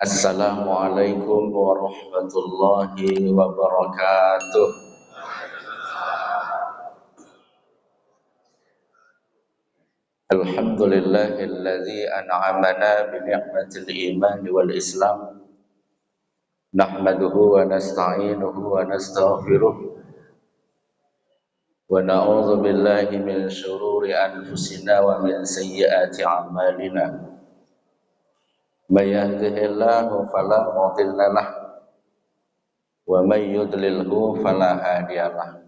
Assalamualaikum warahmatullahi wabarakatuh. Alhamdulillahilladzi an'amana bi ni'matil iman wal islam. Nahmaduhu wa nasta'inuhu wa nastaghfiruh. Wa na'udzu billahi min shururi anfusina wa min sayyiati a'malina. May yahdihillahu fala mudilla lahu wa may yudlilhu fala hadiya lahu.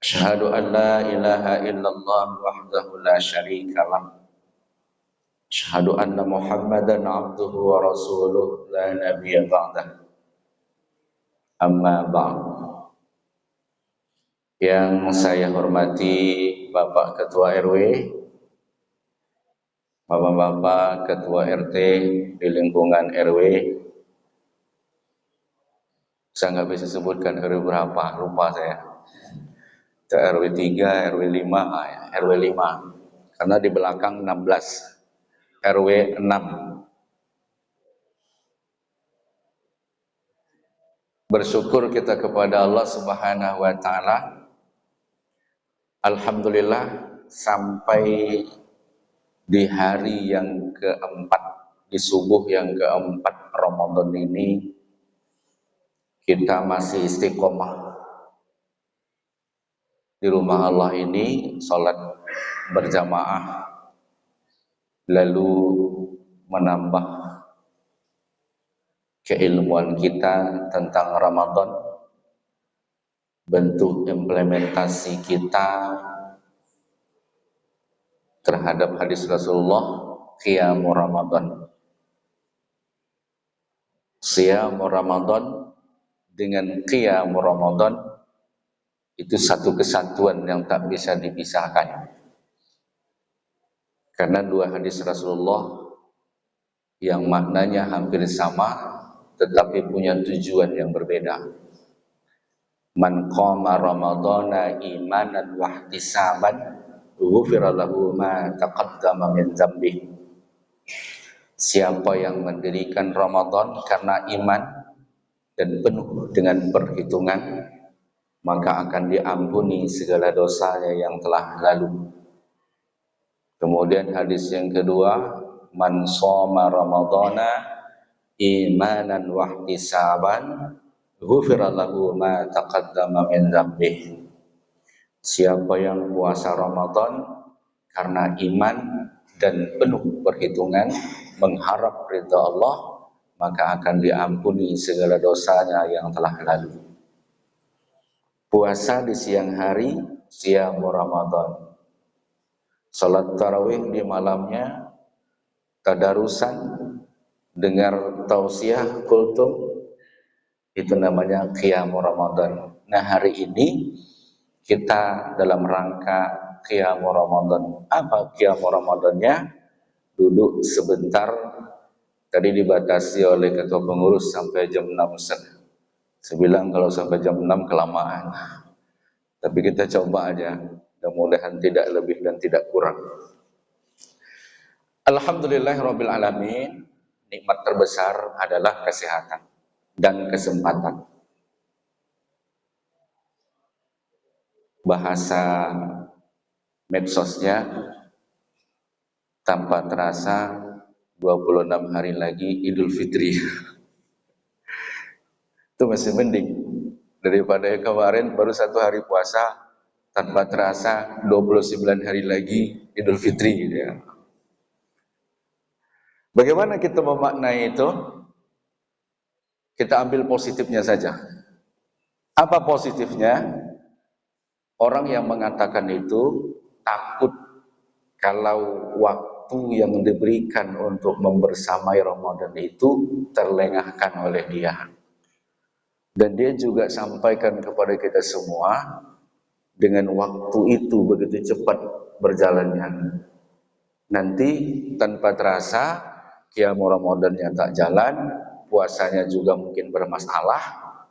Asyhadu an la ilaha illallah wahdahu la syarika lah. Asyhadu anna Muhammadan abduhu wa rasuluh la nabiyya ba'dah. Amma ba'd. Yang saya hormati Bapak Ketua RW, Bapak-bapak Ketua RT di lingkungan RW. Saya nggak bisa sebutkan RW berapa, lupa saya. RW 3, RW 5, RW 5. Karena di belakang 16. RW 6. Bersyukur kita kepada Allah Subhanahu wa taala. Alhamdulillah sampai di hari yang keempat, di subuh yang keempat Ramadan ini kita masih istiqomah di rumah Allah ini, sholat berjamaah, lalu menambah keilmuan kita tentang Ramadan, bentuk implementasi kita terhadap hadis Rasulullah, Qiyamul Ramadan. Qiyamul Ramadan dengan Qiyamul Ramadan itu satu kesatuan yang tak bisa dipisahkan. Karena dua hadis Rasulullah yang maknanya hampir sama tetapi punya tujuan yang berbeda. Man qama ramadhana imanan wa ihtisaban ghufira lahu ma taqaddama min dzambi. Siapa yang mendirikan Ramadan karena iman dan penuh dengan perhitungan, maka akan diampuni segala dosanya yang telah lalu. Kemudian hadis yang kedua, man shoma ramadhana imanan wa ihtisaban ghufira lahu ma taqaddama min dzambih. Siapa yang puasa Ramadan karena iman dan penuh perhitungan, mengharap ridha Allah, maka akan diampuni segala dosanya yang telah lalu. Puasa di siang hari, siang Ramadan. Salat tarawih di malamnya, tadarusan, dengar tausiah kultum, itu namanya Qiyamul Ramadan. Nah, hari ini kita dalam rangka Qiyamul Ramadan. Apa Qiyamul Ramadannya? Duduk sebentar, tadi dibatasi oleh ketua pengurus sampai jam 6. Saya bilang kalau sampai jam 6 kelamaan. Tapi kita coba aja, mudah-mudahan tidak lebih dan tidak kurang. Alhamdulillahirabbil alamin, nikmat terbesar adalah kesehatan dan kesempatan. Bahasa medsosnya, tanpa terasa 26 hari lagi Idul Fitri. Itu masih mending daripada yang kemarin baru 1 hari puasa, tanpa terasa 29 hari lagi Idul Fitri gitu ya. Bagaimana kita memaknai itu? Kita ambil positifnya saja. Apa positifnya? Orang yang mengatakan itu takut kalau waktu yang diberikan untuk membersamai Ramadan itu terlengahkan oleh dia. Dan dia juga sampaikan kepada kita semua, dengan waktu itu begitu cepat berjalannya. Nanti tanpa terasa Qiyamul Ramadannya tak jalan, puasanya juga mungkin bermasalah,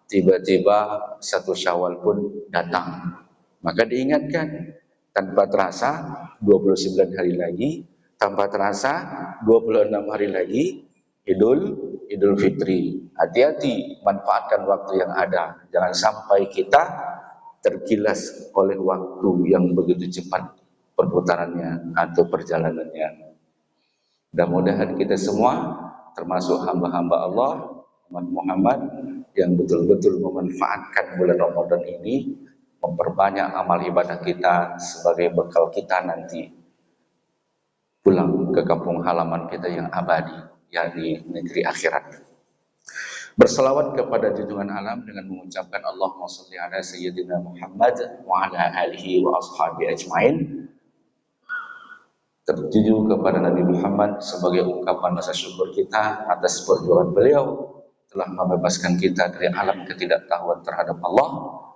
tiba-tiba 1 Syawal pun datang. Maka diingatkan, tanpa terasa 29 hari lagi, tanpa terasa 26 hari lagi, Idul Fitri. Hati-hati manfaatkan waktu yang ada. Jangan sampai kita tergilas oleh waktu yang begitu cepat perputarannya atau perjalanannya. Mudah-mudahan kita semua termasuk hamba-hamba Allah, umat Muhammad yang betul-betul memanfaatkan bulan Ramadan ini, memperbanyak amal ibadah kita sebagai bekal kita nanti pulang ke kampung halaman kita yang abadi, yakni negeri akhirat. Berselawat kepada junjungan alam dengan mengucapkan Allahumma sholli ala sayyidina Muhammad wa ala alihi wa ashabi ajmain. Tertuju kepada Nabi Muhammad sebagai ungkapan rasa syukur kita atas perjuangan beliau telah membebaskan kita dari alam ketidaktahuan terhadap Allah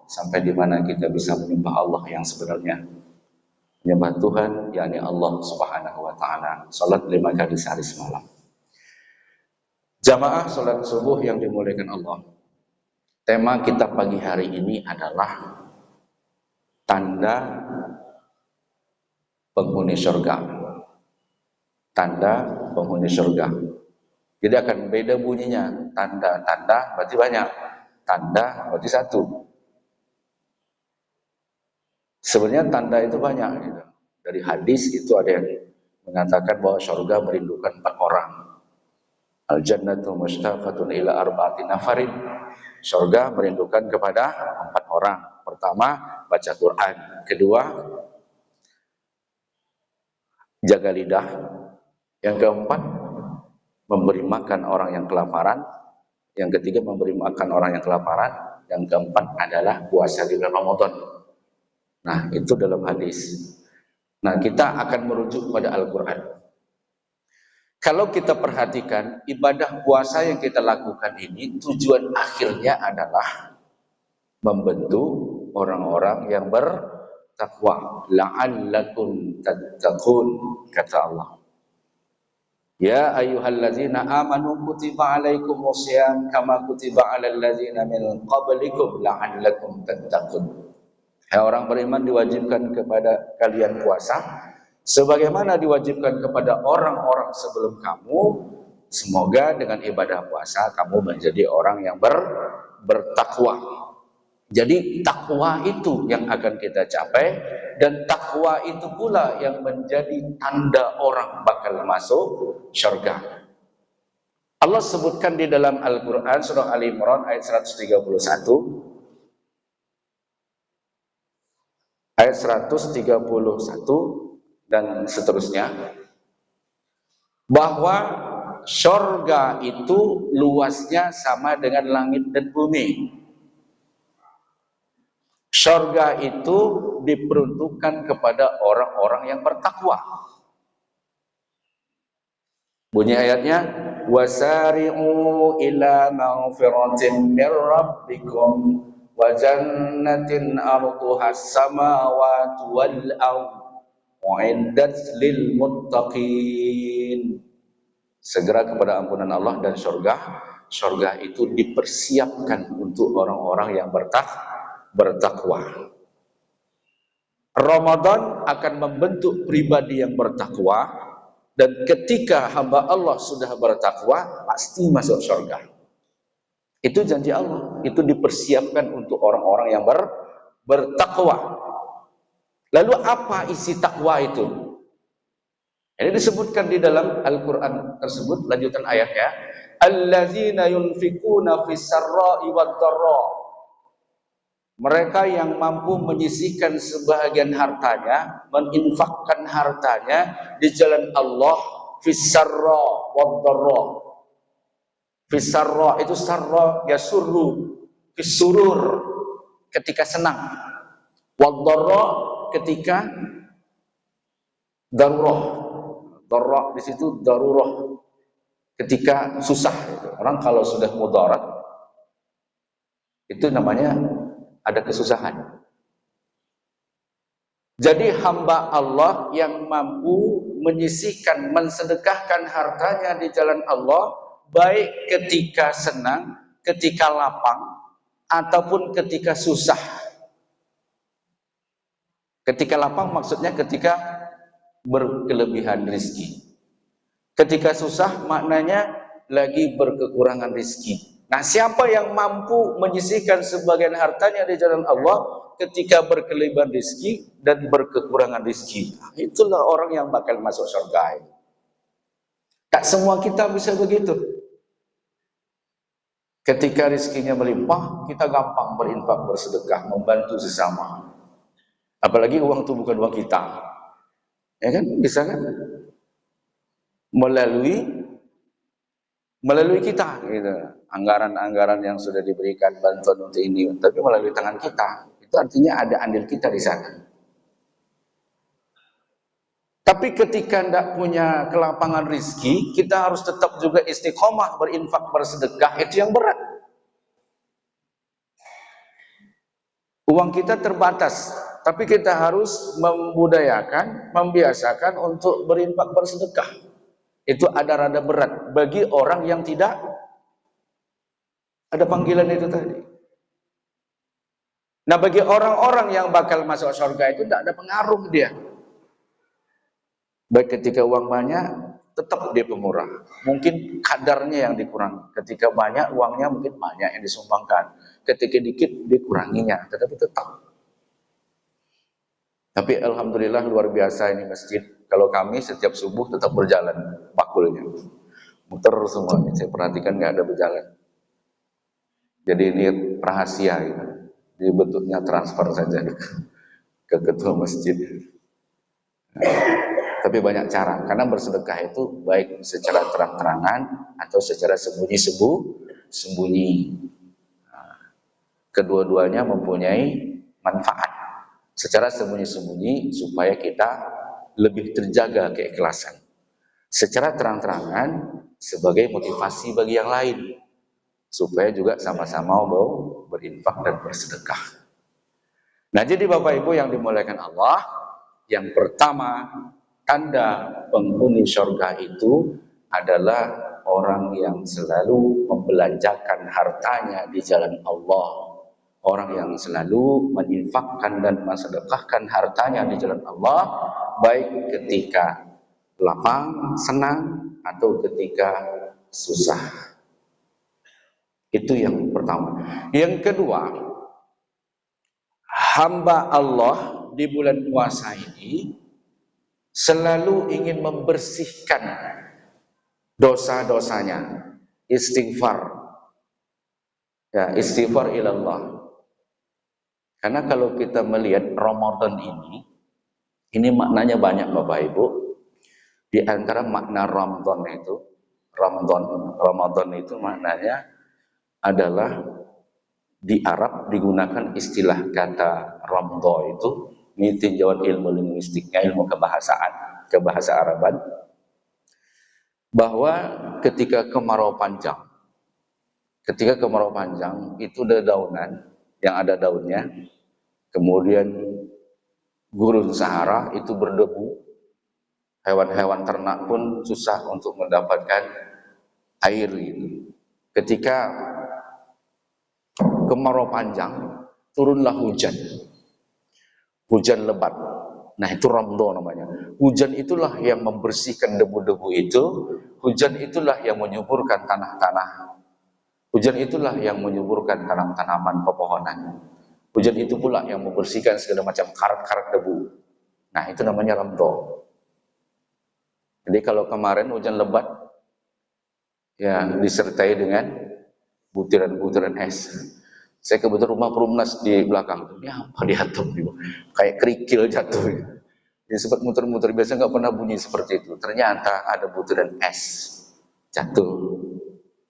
sampai di mana kita bisa menyembah Allah yang sebenarnya, menyembah Tuhan yakni Allah Subhanahu wa taala. Salat 5 kali sehari semalam. Jamaah salat subuh yang dimuliakan Allah. Tema kita pagi hari ini adalah tanda penghuni surga. Tanda penghuni surga. Jadi akan beda bunyinya. Tanda berarti banyak. Tanda berarti satu. Sebenarnya tanda itu banyak. Gitu. Dari hadis itu ada yang mengatakan bahwa surga merindukan 4 orang. Al-jannatu mushtaqatun ila arba'ati nafarin. Surga merindukan kepada 4 orang. Pertama, baca Quran. Kedua, jaga lidah. Yang keempat, memberi makan orang yang kelaparan. Yang ketiga, memberi makan orang yang kelaparan. Yang keempat adalah puasa di bulan Ramadan. Nah, itu dalam hadis. Nah, kita akan merujuk pada Al-Quran. Kalau kita perhatikan, ibadah puasa yang kita lakukan ini, tujuan akhirnya adalah membentuk orang-orang yang bertakwa. La'allakum tattaqun, kata Allah. Ya ayyuhalladzina amanu kutiba alaikumusiyam kama kutiba alal ladzina min qablikum la'allakum tattaqun. Hai orang beriman, diwajibkan kepada kalian puasa sebagaimana diwajibkan kepada orang-orang sebelum kamu. Semoga dengan ibadah puasa kamu menjadi orang yang bertakwa. Jadi takwa itu yang akan kita capai, dan takwa itu pula yang menjadi tanda orang bakal masuk syurga. Allah sebutkan di dalam Al-Quran surah Ali Imran ayat 131, ayat 131 dan seterusnya, bahwa syurga itu luasnya sama dengan langit dan bumi. Syurga itu diperuntukkan kepada orang-orang yang bertakwa. Bunyi ayatnya, wasari'u ila maghfiratin mir rabbikum wa jannatin arduha as-samawati wal ardh u'iddat lil muttaqin. Segera kepada ampunan Allah dan syurga. Syurga itu dipersiapkan untuk orang-orang yang bertakwa. Ramadan akan membentuk pribadi yang bertakwa, dan ketika hamba Allah sudah bertakwa pasti masuk surga. Itu janji Allah, itu dipersiapkan untuk orang-orang yang bertakwa. Lalu apa isi takwa itu? Ini disebutkan di dalam Al-Quran tersebut, lanjutan ayatnya, allazina yunfikuna fis sarra'i wad dharra. Mereka yang mampu menyisihkan sebahagian hartanya, menginfakkan hartanya di jalan Allah, fis-sarra wad-dharra. Fis-sarra itu sarra yasurru, fis-surur ketika senang, wad-dharra ketika darurah. Darurah di situ darurah ketika susah. Orang kalau sudah mudarat itu namanya ada kesusahan. Jadi hamba Allah yang mampu menyisihkan, mensedekahkan hartanya di jalan Allah, baik ketika senang, ketika lapang, ataupun ketika susah. Ketika lapang maksudnya ketika berkelebihan rezeki. Ketika susah maknanya lagi berkekurangan rezeki. Nah, siapa yang mampu menyisihkan sebagian hartanya di jalan Allah ketika berkelebihan rezeki dan berkekurangan rezeki, itulah orang yang bakal masuk surga. Tak semua kita bisa begitu. Ketika rezekinya melimpah, kita gampang berinfak, bersedekah, membantu sesama. Apalagi uang itu bukan uang kita, ya kan? Bisa kan? Melalui kita, gitu. Anggaran-anggaran yang sudah diberikan bantuan untuk ini, tapi melalui tangan kita. Itu artinya ada andil kita di sana. Tapi ketika tidak punya kelapangan rizki, kita harus tetap juga istiqomah berinfak, bersedekah. Itu yang berat. Uang kita terbatas, tapi kita harus membudayakan, membiasakan untuk berinfak, bersedekah. Itu ada rada berat bagi orang yang tidak ada panggilan itu tadi. Nah, bagi orang-orang yang bakal masuk surga itu tidak ada pengaruh dia. Baik ketika uang banyak, tetap dia pemurah. Mungkin kadarnya yang dikurangi. Ketika banyak, uangnya mungkin banyak yang disumbangkan. Ketika dikit, dikuranginya. Tetapi tetap. Tapi alhamdulillah luar biasa ini masjid. Kalau kami setiap subuh tetap berjalan pakulnya. Muter semuanya. Saya perhatikan nggak ada berjalan. Jadi ini rahasia gitu. Jadi bentuknya transfer saja ke ketua masjid. Tapi banyak cara, karena bersedekah itu baik secara terang-terangan atau secara sembunyi. Kedua-duanya mempunyai manfaat. Secara sembunyi-sembunyi supaya kita lebih terjaga keikhlasan. Secara terang-terangan sebagai motivasi bagi yang lain, supaya juga sama-sama mau berinfak dan bersedekah. Nah, jadi Bapak Ibu yang dimuliakan Allah, yang pertama tanda penghuni surga itu adalah orang yang selalu membelanjakan hartanya di jalan Allah. Orang yang selalu menginfakkan dan mensedekahkan hartanya di jalan Allah, baik ketika lapang, senang, atau ketika susah. Itu yang pertama. Yang kedua, hamba Allah di bulan puasa ini selalu ingin membersihkan dosa-dosanya, istighfar. Ya, istighfar ilallah. Karena kalau kita melihat Ramadan ini maknanya banyak Bapak Ibu. Di antara makna Ramadan itu maknanya adalah di Arab digunakan istilah kata Ramadan itu, ini tinjauan ilmu linguistiknya, ilmu kebahasa Araban, bahwa ketika kemarau panjang itu ada daunan yang ada daunnya, kemudian gurun Sahara itu berdebu, hewan-hewan ternak pun susah untuk mendapatkan air gitu. Ketika kemarau panjang, turunlah hujan lebat. Nah, itu Ramadan namanya. Hujan itulah yang membersihkan debu-debu itu. Hujan itulah yang menyuburkan tanah-tanah. Hujan itulah yang menyuburkan tanam-tanaman pepohonan. Hujan itu pula yang membersihkan segala macam karat-karat debu. Nah, itu namanya Ramadan. Jadi kalau kemarin hujan lebat, ya disertai dengan butiran-butiran es. Saya kebetulan rumah Perumnas di belakang. Ini apa jatuh? Kayak kerikil jatuh. Dia sempat muter-muter, biasa nggak pernah bunyi seperti itu. Ternyata ada butiran es jatuh.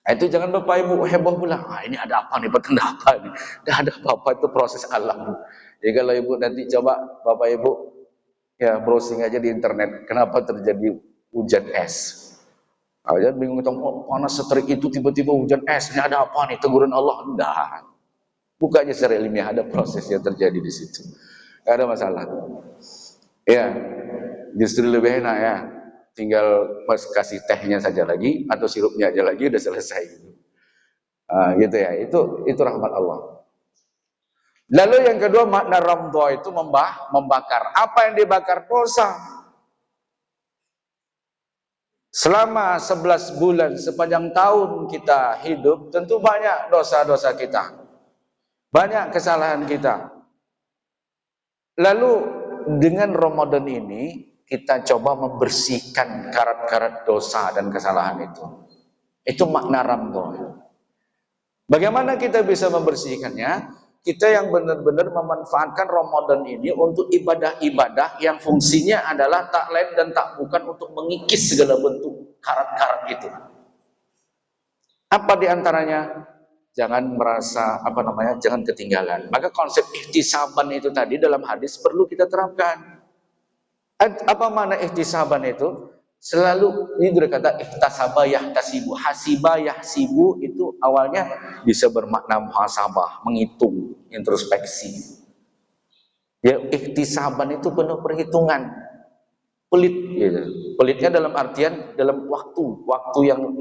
Nah, itu jangan Bapak Ibu heboh pula. Ini ada apa nih, petanda apa nih? Tidak ada apa-apa, itu proses alam. Jadi kalau Ibu nanti coba Bapak Ibu ya browsing aja di internet, kenapa terjadi hujan es. Jangan bingung, oh, panas seterik itu tiba-tiba hujan es. Ini ada apa nih? Teguran Allah? Enggak. Bukannya secara ilmiah, ada proses yang terjadi di situ. Tidak ada masalah. Ya, justru lebih enak ya. Tinggal pas kasih tehnya saja lagi atau sirupnya aja lagi udah selesai gitu. Gitu ya. Itu rahmat Allah. Lalu yang kedua makna Ramadan itu membakar. Apa yang dibakar? Dosa. Selama 11 bulan sepanjang tahun kita hidup, tentu banyak dosa-dosa kita, banyak kesalahan kita. Lalu dengan Ramadan ini kita coba membersihkan karat-karat dosa dan kesalahan itu. Itu makna Ramadan. Bagaimana kita bisa membersihkannya? Kita yang benar-benar memanfaatkan Ramadan ini untuk ibadah-ibadah yang fungsinya adalah tak lain dan tak bukan untuk mengikis segala bentuk karat-karat itu. Apa diantaranya? Jangan merasa jangan ketinggalan. Maka konsep ihtisaban itu tadi dalam hadis perlu kita terapkan. Apa makna ihtisaban itu? Selalu ini berkata ihtasaba yahtasibu, hasiba yahsibu itu awalnya bisa bermakna muhasabah, menghitung, introspeksi. Ya, ihtisaban itu penuh perhitungan, pelit gitu. Pelitnya dalam artian dalam waktu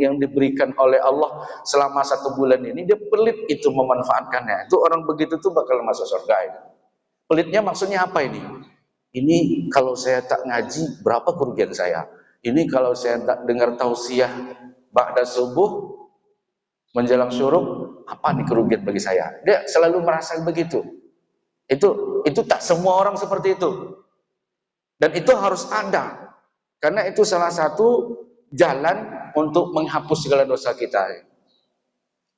yang diberikan oleh Allah selama 1 bulan ini dia pelit itu memanfaatkannya. Itu orang begitu tuh bakal masuk surga itu. Pelitnya maksudnya apa ini? Ini kalau saya tak ngaji berapa kerugian saya? Ini kalau saya tak dengar tausiah ba'da subuh menjelang syuruk, apa nih kerugian bagi saya? Dia selalu merasa begitu. Itu tak semua orang seperti itu. Dan itu harus ada. Karena itu salah satu jalan untuk menghapus segala dosa kita.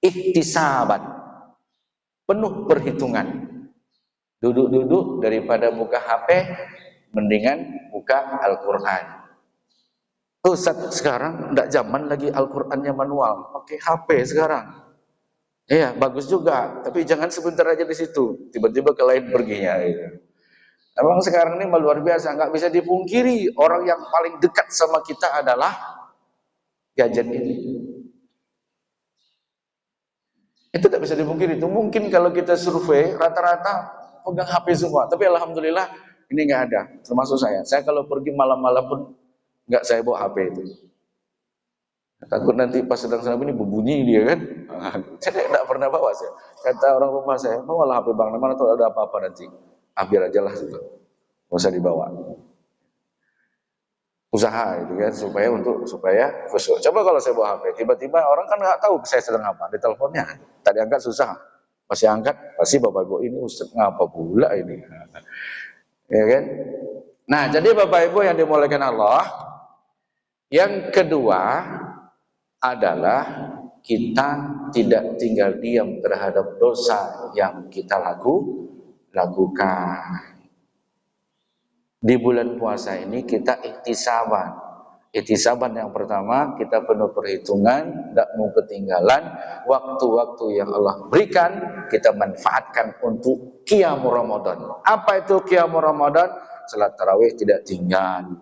Ihtisaban. Penuh perhitungan. Duduk-duduk daripada buka HP, mendingan buka Al-Quran. Ustaz sekarang tidak zaman lagi Al-Qurannya manual, pakai HP sekarang. Iya, bagus juga, tapi jangan sebentar aja di situ, tiba-tiba ke lain perginya. Gitu. Emang sekarang ini luar biasa, nggak bisa dipungkiri orang yang paling dekat sama kita adalah gadget ini. Itu tidak bisa dipungkiri. Itu mungkin kalau kita survei rata-rata pegang HP semua, tapi alhamdulillah ini nggak ada, termasuk saya. Saya kalau pergi malam-malam pun nggak saya bawa HP itu. Takut nanti pas sedang ini berbunyi dia kan. Saya tidak pernah bawa saya. Kata orang rumah saya, bawalah HP bang, mana tahu ada apa-apa nanti. Biar aja lah itu. Nggak usah dibawa. Usaha itu kan supaya khusyuk. Coba kalau saya bawa HP, tiba-tiba orang kan nggak tahu saya sedang apa. Di teleponnya, tadi angkat susah. Masih angkat, pasti bapak ibu ini Ustaz ngapa pula ini. Ya kan? Nah, jadi bapak ibu yang dimuliakan Allah, yang kedua adalah kita tidak tinggal diam terhadap dosa yang kita lakukan. Di bulan puasa ini kita ihtisaban. Ihtisaban yang pertama, kita penuh perhitungan, tidak mau ketinggalan waktu-waktu yang Allah berikan, kita manfaatkan untuk qiyamul Ramadan. Apa itu qiyamul Ramadan? Salat tarawih tidak tinggal,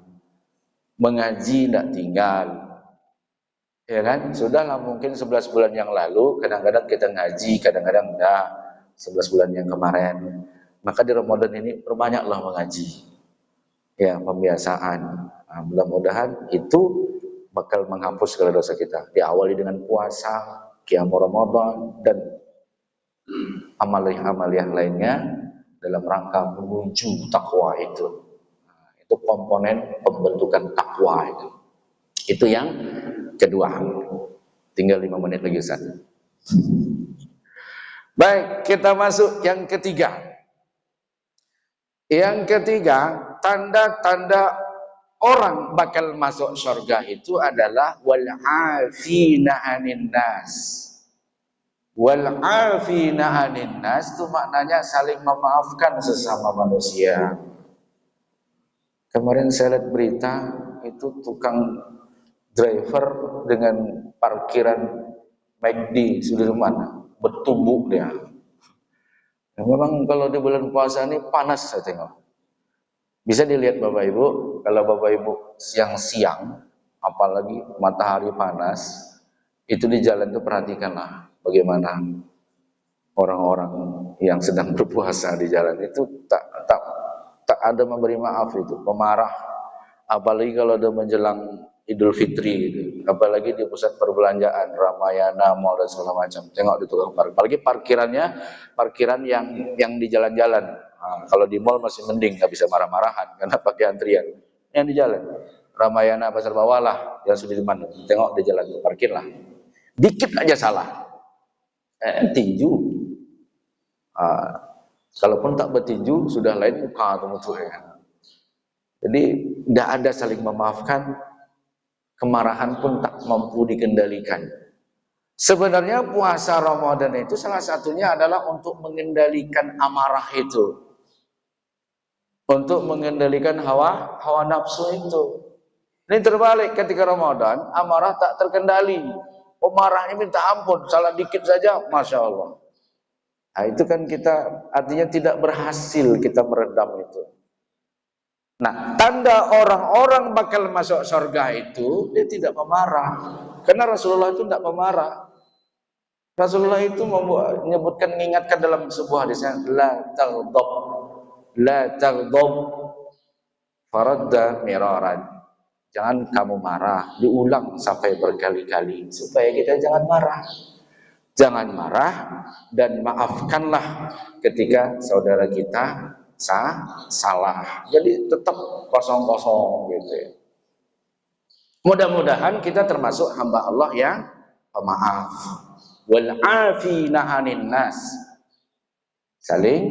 mengaji tidak tinggal. Ya kan? Sudahlah mungkin 11 bulan yang lalu, kadang-kadang kita ngaji, kadang-kadang enggak. 11 bulan yang kemarin. Maka di Ramadan ini perbanyaklah mengaji. Ya, pembiasaan. Nah, mudah-mudahan itu bakal menghapus segala dosa kita. Diawali dengan puasa, qiyamul Ramadan, dan amal-amal yang lainnya dalam rangka menuju takwa itu. Nah, itu komponen pembentukan takwa itu. Itu yang kedua. Tinggal 5 menit lagi Ustaz. Baik, kita masuk yang ketiga. Yang ketiga, tanda-tanda orang bakal masuk surga itu adalah wal afina 'anin nas. Wal afina 'anin nas itu maknanya saling memaafkan sesama manusia. Kemarin saya lihat berita itu tukang driver dengan parkiran McD Sudirman bertumbuk dia. Nah, memang kalau di bulan puasa ini panas saya tengok. Bisa dilihat Bapak Ibu, kalau Bapak Ibu siang-siang, apalagi matahari panas, itu di jalan itu perhatikanlah bagaimana orang-orang yang sedang berpuasa di jalan itu tak ada memberi maaf itu, pemarah. Apalagi kalau ada menjelang Idul Fitri itu, apalagi di pusat perbelanjaan, Ramayana, Mall dan segala macam. Tengok di tukang parkir. Apalagi parkiran yang di jalan-jalan. Nah, kalau di mall masih mending, nggak bisa marah-marahan karena pakai antrian. Yang di jalan, Ramayana pasar bawah lah, yang Sudirman, tengok di jalan itu parkir lah, dikit aja salah, tinju. Kalaupun tak bertinju sudah lain muka atau musuhnya. Jadi tidak ada saling memaafkan, kemarahan pun tak mampu dikendalikan. Sebenarnya puasa Ramadan itu salah satunya adalah untuk mengendalikan amarah itu, untuk mengendalikan hawa nafsu itu. Ini terbalik ketika Ramadan, amarah tak terkendali, pemarahnya minta ampun, salah dikit saja, masya Allah. Nah, itu kan kita artinya tidak berhasil kita meredam itu. Nah, tanda orang-orang bakal masuk surga itu dia tidak memarah, karena Rasulullah itu tidak memarah. Rasulullah itu menyebutkan, mengingatkan dalam sebuah hadisnya, la taghdab faradda miraran. Jangan kamu marah, diulang sampai berkali-kali supaya kita jangan marah. Jangan marah dan maafkanlah ketika saudara kita salah. Jadi tetap kosong-kosong gitu ya. Mudah-mudahan kita termasuk hamba Allah yang pemaaf. Wal afina 'anin nas, saling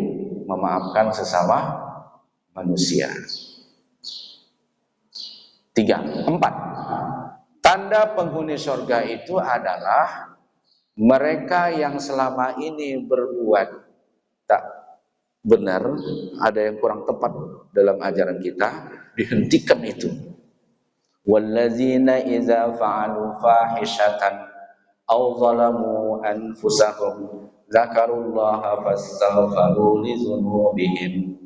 memaafkan sesama manusia. 3, 4. Tanda penghuni surga itu adalah mereka yang selama ini berbuat tak benar, ada yang kurang tepat dalam ajaran kita, dihentikan itu. Wallazina idza fa'alu fahishatan aw zalamu anfusahum dzakarullaha fastaghfiru lidzunubihim.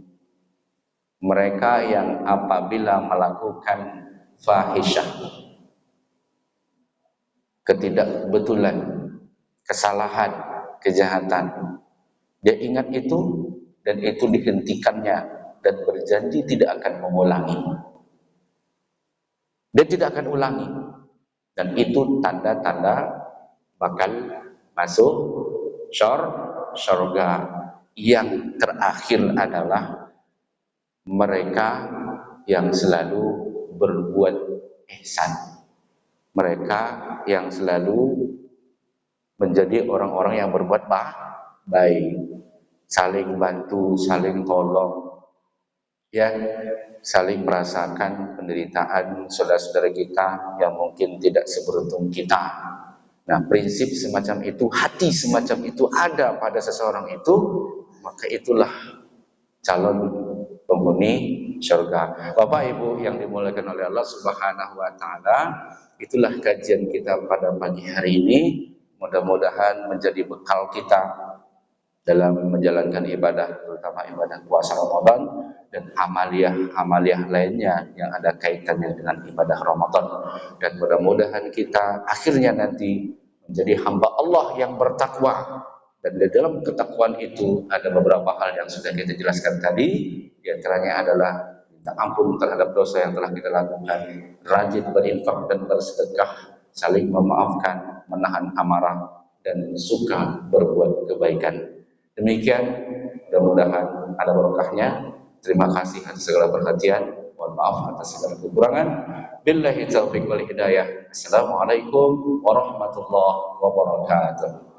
Mereka yang apabila melakukan fahisyah, ketidakbetulan, kesalahan, kejahatan, dia ingat itu dan itu dihentikannya dan berjanji tidak akan mengulangi. Dia tidak akan ulangi, dan itu tanda-tanda bakal masuk surga. Yang terakhir adalah mereka yang selalu berbuat ihsan, mereka yang selalu menjadi orang-orang yang berbuat baik, saling bantu, saling tolong, ya, saling merasakan penderitaan saudara-saudara kita yang mungkin tidak seberuntung kita. Nah, prinsip semacam itu, hati semacam itu ada pada seseorang itu, maka itulah calon penghuni surga. Bapak Ibu yang dimuliakan oleh Allah Subhanahu wa taala, itulah kajian kita pada pagi hari ini. Mudah-mudahan menjadi bekal kita dalam menjalankan ibadah, terutama ibadah puasa Ramadan dan amaliah lainnya yang ada kaitannya dengan ibadah Ramadan. Dan mudah-mudahan kita akhirnya nanti menjadi hamba Allah yang bertakwa. Dan di dalam ketakwaan itu ada beberapa hal yang sudah kita jelaskan tadi. Di antaranya adalah minta ampun terhadap dosa yang telah kita lakukan, rajin berinfak dan bersedekah, saling memaafkan, menahan amarah, dan suka berbuat kebaikan. Demikian, mudah-mudahan ada barokahnya. Terima kasih atas segala perhatian. Mohon maaf atas segala kekurangan. Billahi taufiq wal hidayah. Assalamualaikum warahmatullahi wabarakatuh.